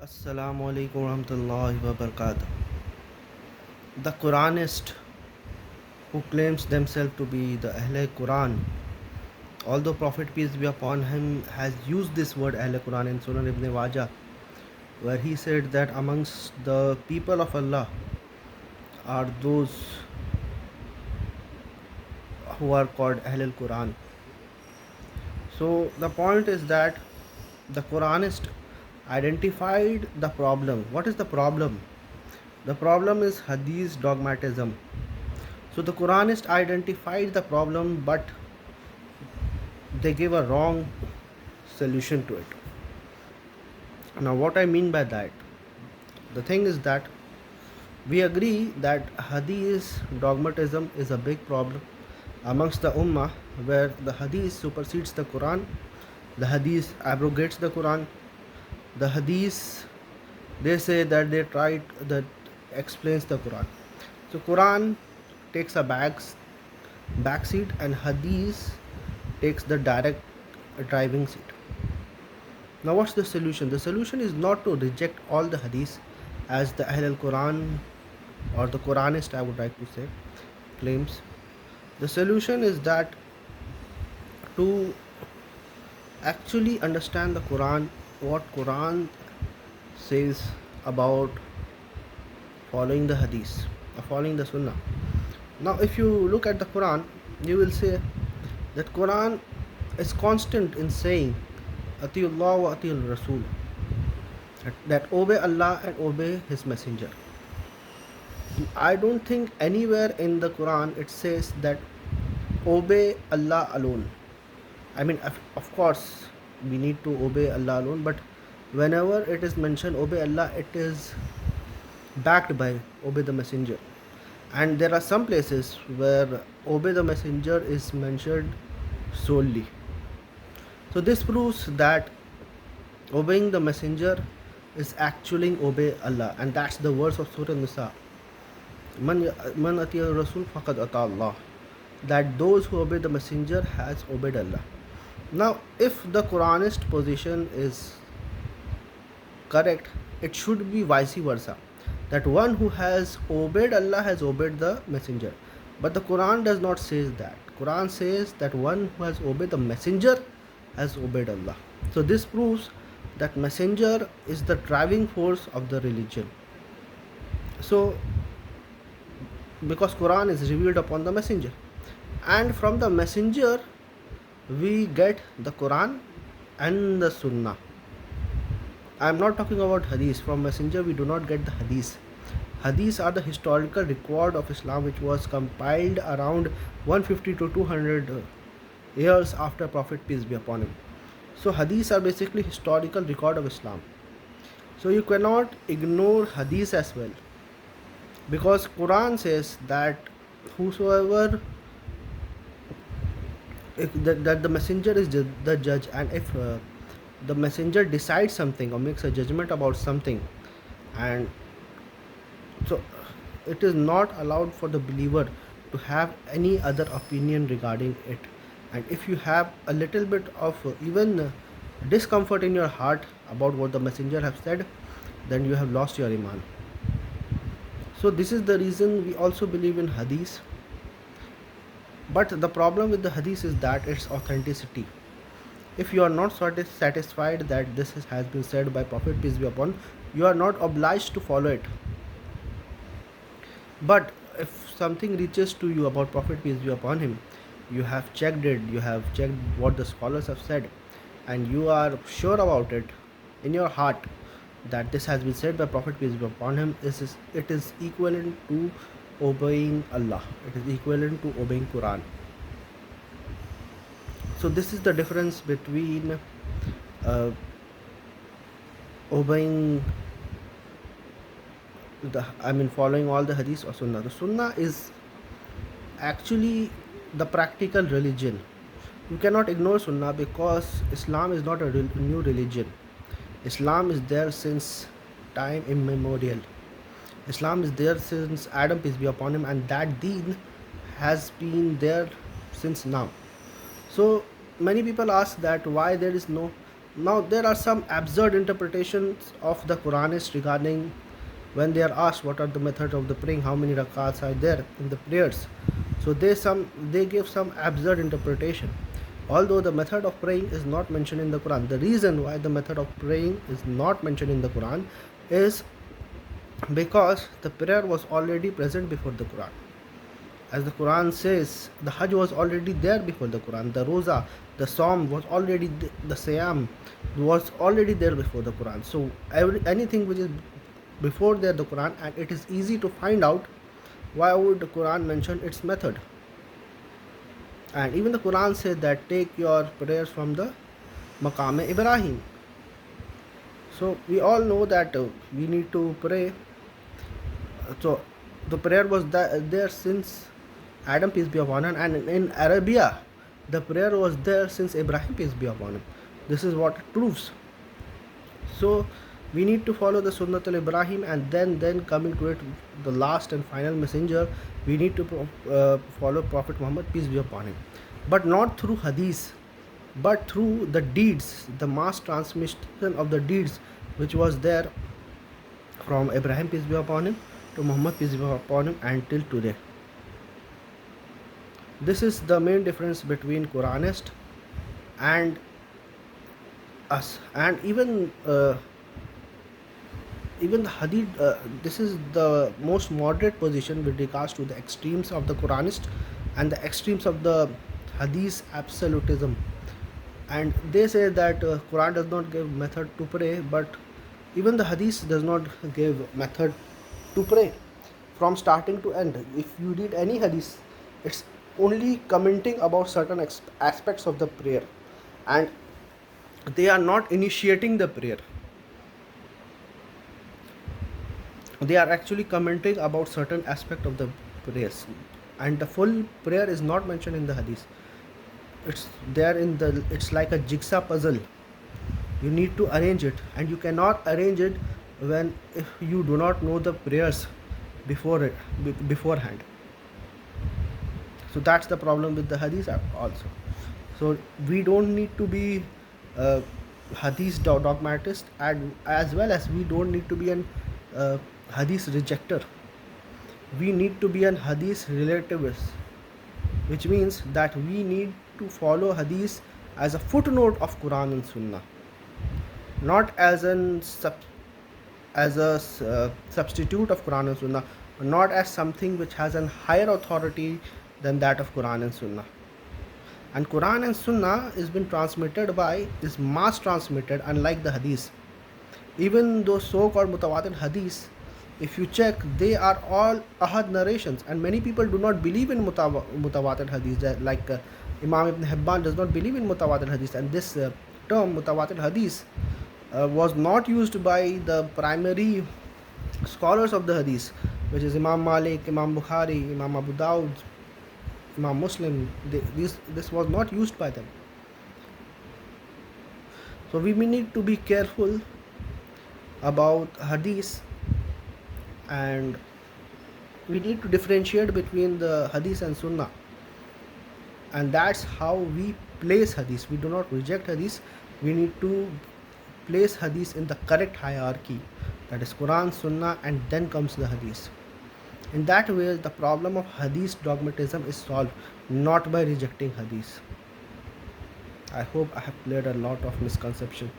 Assalamu alaikum warahmatullahi wabarakatuh. The Quranist who claims themselves to be the Ahle Quran, although Prophet peace be upon him has used this word Ahle Quran in Sunan Ibn Wajah, where he said that amongst the people of Allah are those who are called Ahlul Quran. So the point is that the Quranist identified the problem. What is the problem? The problem is Hadith dogmatism. So the Quranist identified the problem, but they gave a wrong solution to it. Now, what I mean by that, the thing is that we agree that Hadith dogmatism is a big problem amongst the Ummah, where the Hadith supersedes the Quran, the Hadith abrogates the Quran, the Hadith they say that they tried that explains the Quran. So Quran takes a back seat and Hadith takes the direct driving seat. Now, what's the solution? The solution is not to reject all the hadith as the Ahl al Quran or the Quranist, I would like to say, claims. The solution is that to actually understand the Quran, what Quran says about following the hadith or following the Sunnah. Now, if you look at the Quran, you will say that Quran is constant in saying Atiullah wa Atiul Rasul, that obey Allah and obey His Messenger. I don't think anywhere in the Quran it says that obey Allah alone. I mean, of course, we need to obey Allah alone, but whenever it is mentioned obey Allah, it is backed by obey the Messenger. And there are some places where obey the Messenger is mentioned solely. So this proves that obeying the Messenger is actually obey Allah, and that's the verse of Surah Nisa. Man atiya Rasul faqad ata Allah. That those who obey the Messenger has obeyed Allah. Now, if the Quranist position is correct, it should be vice versa. That one who has obeyed Allah has obeyed the Messenger. But the Quran does not say that. Quran says that one who has obeyed the Messenger has obeyed Allah. So this proves that Messenger is the driving force of the religion. So because Quran is revealed upon the Messenger, and from the Messenger we get the Quran and the Sunnah. I am not talking about Hadith. From Messenger we do not get the Hadith. Hadiths are the historical record of Islam, which was compiled around 150 to 200 years after Prophet peace be upon him. So Hadiths are basically historical record of Islam. So you cannot ignore Hadith as well, because Quran says that whosoever that the messenger is the judge, and if the messenger decides something or makes a judgment about something, and so it is not allowed for the believer to have any other opinion regarding it. And if you have a little bit of even discomfort in your heart about what the messenger have said, then you have lost your iman. So this is the reason we also believe in hadith. But the problem with the hadith is that its authenticity. If you are not satisfied that this has been said by Prophet peace be upon, you are not obliged to follow it. But if something reaches to you about Prophet peace be upon him, you have checked it, you have checked what the scholars have said, and you are sure about it in your heart that this has been said by Prophet peace be upon him, it is equivalent to obeying Allah. It is equivalent to obeying Quran. So this is the difference between obeying following all the hadiths or Sunnah. The Sunnah is actually the practical religion. You cannot ignore Sunnah because Islam is not a new religion. Islam is there since time immemorial. Islam is there since Adam peace be upon him, and that deen has been there since now. So many people ask that why there is no Now there are some absurd interpretations of the Quranists regarding when they are asked what are the methods of the praying, how many rakats are there in the prayers. So they give some absurd interpretation. Although the method of praying is not mentioned in the Quran, the reason why the method of praying is not mentioned in the Quran is because the prayer was already present before the Quran. As the Quran says, the Hajj was already there before the Quran. The Roza, the Psalm was already, the Siyam was already there before the Quran. So anything which is before there the Quran, and it is easy to find out why would the Quran mention its method. And even the Quran said that take your prayers from the Maqam Ibrahim. So we all know that we need to pray. So the prayer was there since Adam, peace be upon him, and in Arabia the prayer was there since Ibrahim, peace be upon him. This is what it proves. So we need to follow the Sunnatul Ibrahim, and then coming to it, the last and final messenger, we need to follow Prophet Muhammad, peace be upon him, but not through hadith, but through the deeds, the mass transmission of the deeds which was there from Ibrahim, peace be upon him, to Muhammad, peace be upon him, until today. This is the main difference between Quranist and us. And even the hadith, this is the most moderate position with regards to the extremes of the Quranist and the extremes of the hadith absolutism. And they say that Quran does not give method to pray, but even the hadith does not give method to pray from starting to end. If you read any hadith, it's only commenting about certain aspects of the prayer, and they are not initiating the prayer. They are actually commenting about certain aspect of the prayers, and the full prayer is not mentioned in the hadith. It's there in the, it's like a jigsaw puzzle. You need to arrange it, and you cannot arrange it when if you do not know the prayers beforehand. So that's the problem with the hadith also. So we don't need to be hadith dogmatist, and as well as we don't need to be an hadith rejecter. We need to be an hadith relativist, which means that we need to follow hadith as a footnote of Quran and Sunnah, not as a substitute of Quran and Sunnah, not as something which has a higher authority than that of Quran and Sunnah. And Quran and Sunnah is mass transmitted, unlike the hadith. Even those so-called mutawatir hadith, if you check, they are all ahad narrations, and many people do not believe in mutawatir hadith. Like Imam Ibn Hibban does not believe in mutawatir hadith, and this term mutawatir hadith was not used by the primary scholars of the hadith, which is Imam Malik, Imam Bukhari, Imam Abu Dawud, Imam Muslim. This was not used by them. So we need to be careful about hadith, and we need to differentiate between the hadith and sunnah, and that's how we place hadith. We do not reject hadith, we need to place hadith in the correct hierarchy, that is Quran, Sunnah, and then comes the hadith. In that way, the problem of hadith dogmatism is solved, not by rejecting hadith. I hope I have cleared a lot of misconception.